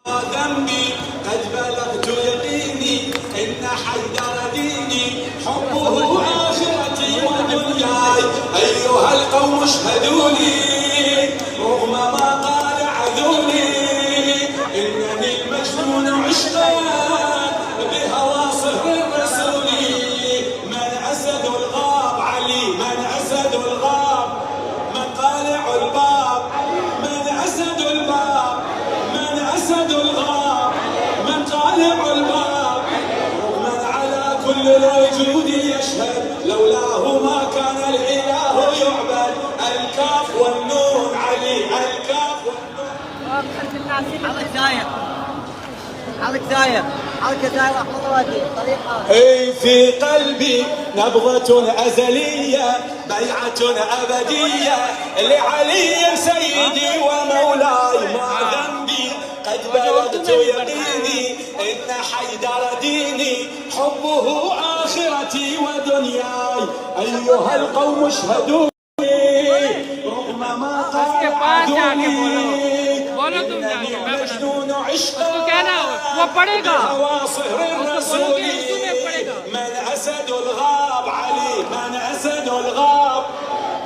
ذنبي قد بلغت يقيني إن حيدر ديني حبه آخرتي ودنياي. أيها القوم اشهدوا لي رغم ما قال عذولي إنني المجنون عشقا بهوى صهر الرسول. من أسد الغاب علي، من أسد الغاب، من طالع الباب، من أسد الباب، من أسد الغاب، من طالع الباب. من على كل الوجود يشهد لولاه ما كان الإله يعبد. الكاف والنون علي، الكاف والنون. حظك داير، حظك داير، حظك داير احفظ وادي طريقه. اي في قلبي نبضة أزلية بيعة أبدية لعلي سيدي ومولاي. ما ذنبي قد بلغت يقيني إن حيدر ديني حبه آخرتي ودنياي. أيها القوم اشهدوا رغم ما قال عدوني إنني مجنون عشقا بهوى صهر الرسول. من أسد الغاب علي، من أسد الغاب،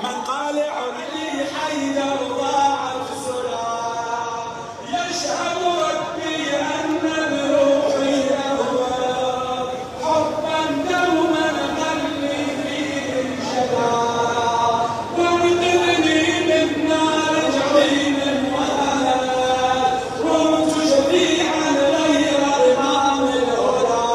من طالع لي حيدر ضاع الصلاة. يشهد ربي أن بروحي أهوى حبا دوما قلبي فيه انشدا. وانقذني من نار جحيم وهنا كنت شفيعا غير إمام الهدى.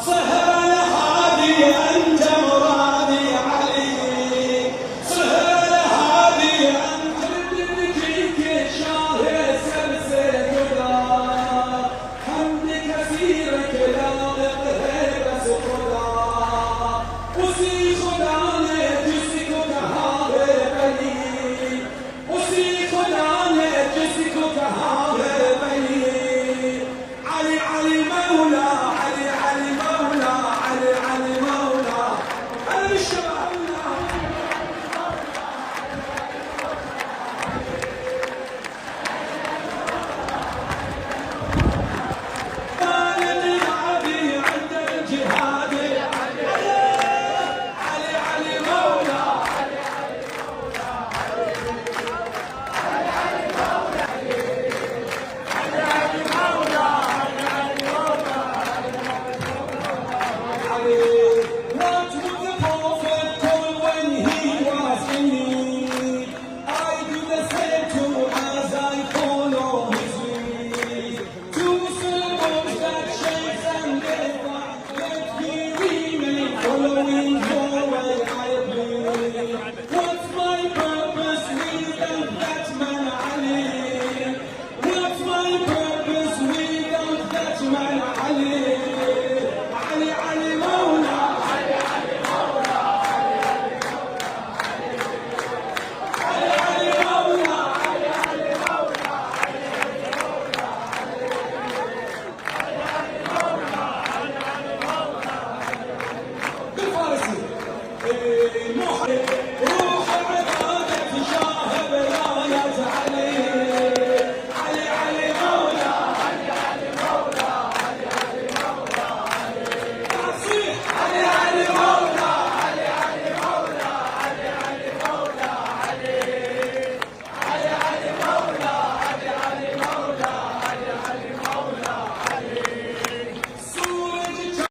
صهر الهادي أنت مرادي علي، صهر الهادي أنت بذكرك شاهد سلسل هدى. حمد كثيرك لا غير سخدا وسي خداني جسك كهار بني، وسي خداني جسك كهار بني. علي علي مولا، علي علي مولا، علي علي مولا الشباب. What would the prophet call when he was in need? I do the same too as I follow his lead. Two syllables that shapes and death, let me remain following your way I bleed. What's my purpose without that man Ali? What's my purpose without that man Ali?